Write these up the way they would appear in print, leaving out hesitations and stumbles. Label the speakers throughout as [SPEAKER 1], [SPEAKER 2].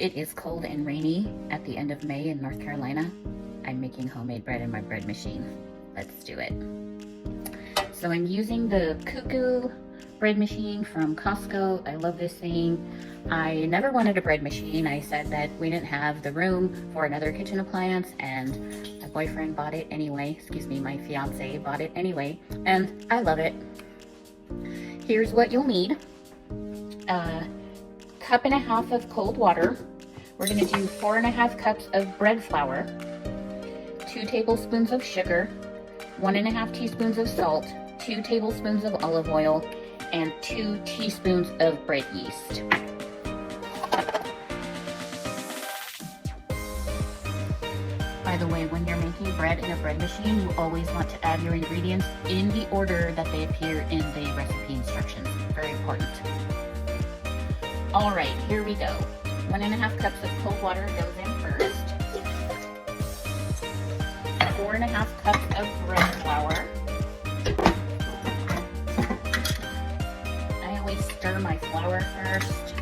[SPEAKER 1] it is cold and rainy at the end of May in North Carolina. I'm making homemade bread in my bread machine. Let's do it. So I'm using the Cuckoo bread machine from Costco. I love this thing. I never wanted a bread machine. I said that we didn't have the room for another kitchen appliance, and my boyfriend bought it anyway. Excuse me, my fiance bought it anyway, and I love it. Here's what you'll need. A cup and a half of cold water. We're gonna do 4.5 cups of bread flour, 2 tablespoons of sugar, 1.5 teaspoons of salt, 2 tablespoons of olive oil, and 2 teaspoons of bread yeast. By the way, when you're making bread in a bread machine, you always want to add your ingredients in the order that they appear in the recipe instructions. Very important. All right, here we go. 1.5 cups of cold water goes in first. 4.5 cups of bread flour. I always stir my flour first,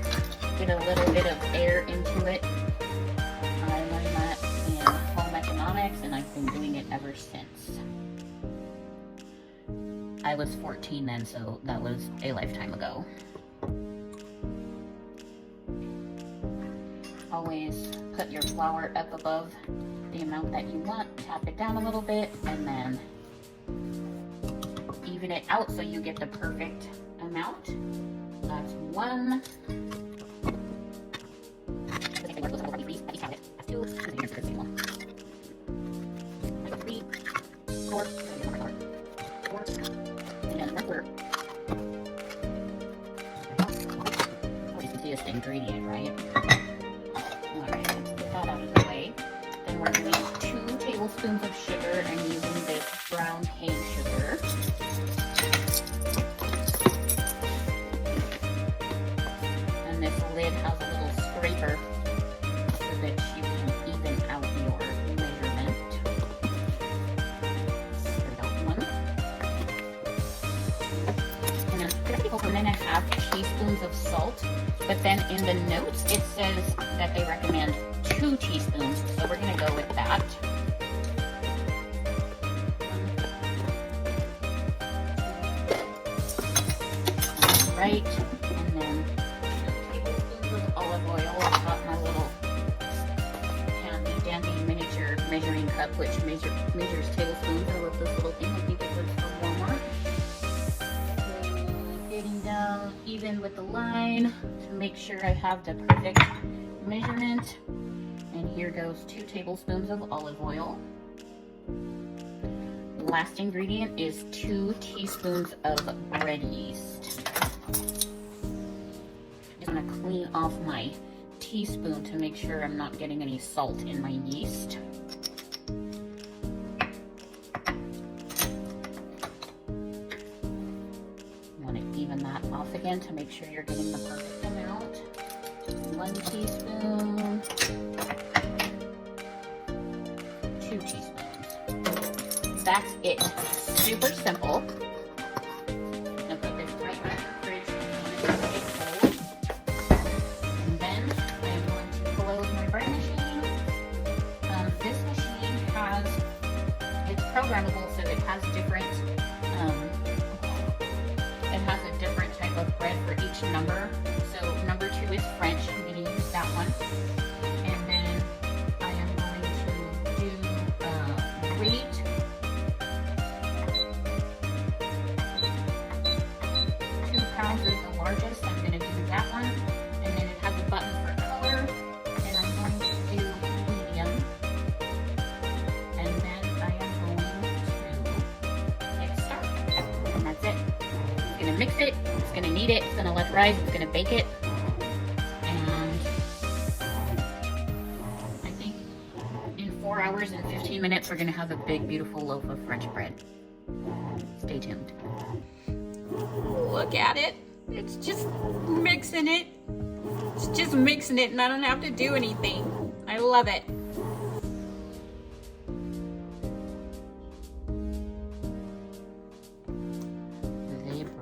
[SPEAKER 1] get a little bit of air into it. I learned that in home economics, and I've been doing it ever since. I was 14 then, so that was a lifetime ago. Always put your flour up above the amount that you want, tap it down a little bit, and then even it out so you get the perfect amount. That's 1. That's 2. 3, 4, 4, and then another. It's the easiest ingredient, right? Alright, let's get that out of the way. Then we're doing 2 tablespoons of sugar. I'm using this brown cane sugar. And this lid has a little scraper so that you can even out your measurement. Straight out one. And then I'm going to go 1.5 teaspoons of salt. But then in the notes, it says that they recommend 2 teaspoons, so we're gonna go with that. All right, and then 2 tablespoons of olive oil. I've got my little handy dandy miniature measuring cup, which measures tablespoons. I love this little thing. I think it was from Walmart. Getting down even with the line to make sure I have the perfect measurement. And here goes 2 tablespoons of olive oil. The last ingredient is 2 teaspoons of bread yeast. I'm gonna clean off my teaspoon to make sure I'm not getting any salt in my yeast. Even that off again to make sure you're getting the perfect amount. 1 teaspoon, 2 teaspoons. That's it. Super simple. I'm gonna put this right back in the fridge and let it get cold. And then I'm going to close my bread machine. This machine it's programmable, so it has different of bread for each number. So number 2 is French. I'm going to use that one. And then I am going to do wheat. 2 pounds is the largest. I'm going to do that one. And then it has a button for color. And I'm going to do medium. And then I am going to hit start. And that's it. I'm going to mix it. It's gonna knead it, it's gonna let it rise, it's gonna bake it, and I think in 4 hours and 15 minutes we're gonna have a big, beautiful loaf of French bread. Stay tuned. Look at it. It's just mixing it. It's just mixing it and I don't have to do anything. I love it.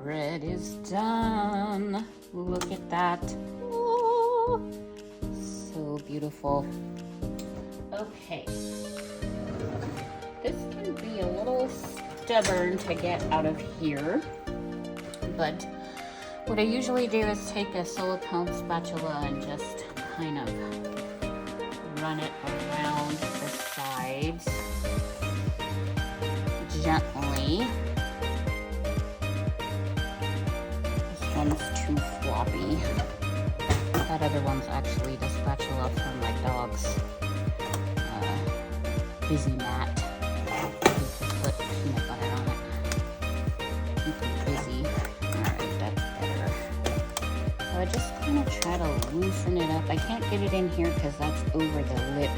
[SPEAKER 1] Bread is done. Look at that. Ooh, so beautiful. Okay. This can be a little stubborn to get out of here, but what I usually do is take a silicone spatula and just kind of run it around the sides gently. This one's too floppy. That other one's actually the spatula from my dog's busy mat. You could put peanut butter on it. Keep it busy. Alright, that's better. So I just kind of try to loosen it up. I can't get it in here because that's over the lip.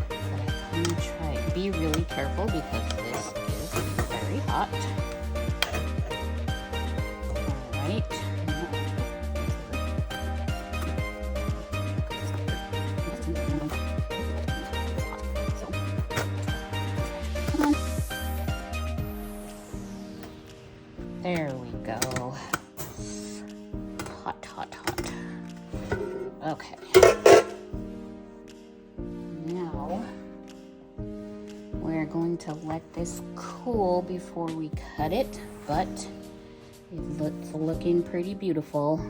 [SPEAKER 1] But I kind of try. Be really careful because this is very hot. Alright. There we go. Hot, hot, hot. Okay. Now, we're going to let this cool before we cut it, but it's looking pretty beautiful.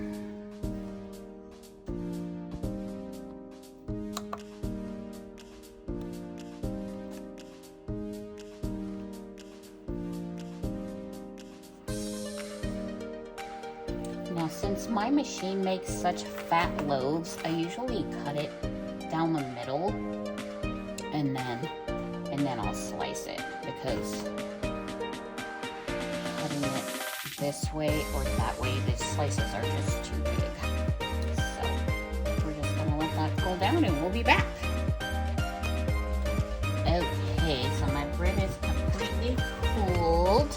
[SPEAKER 1] Now, since my machine makes such fat loaves, I usually cut it down the middle and then I'll slice it, because cutting it this way or that way, the slices are just too big. So we're just gonna let that cool down and we'll be back. Okay, so my bread is completely cooled.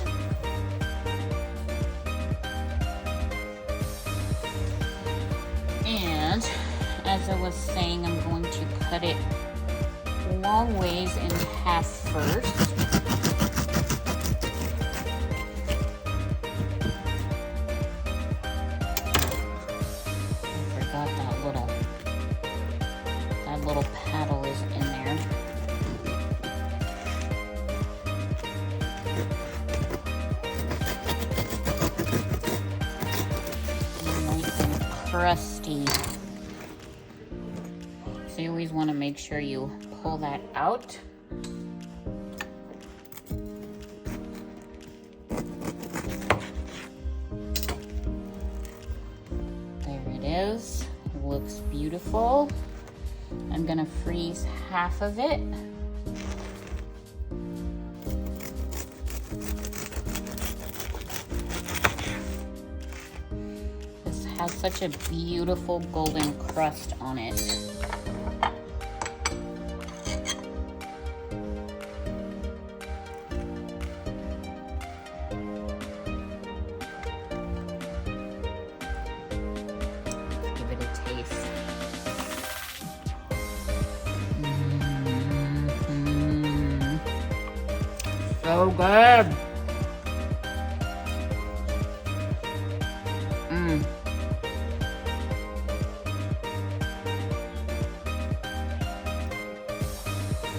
[SPEAKER 1] And as I was saying, I'm going to cut it long ways in half first. I forgot that little paddle is in there. Nice and crusty. So you always want to make sure you pull that out. There it is. Looks beautiful. I'm gonna freeze half of it. This has such a beautiful golden crust on it. So good.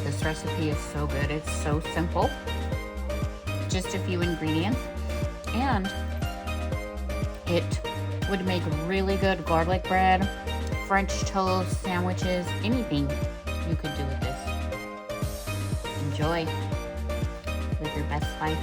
[SPEAKER 1] This recipe is so good. It's so simple. Just a few ingredients. And it would make really good garlic bread, French toast, sandwiches, anything you could do with this. Enjoy. Live your best life.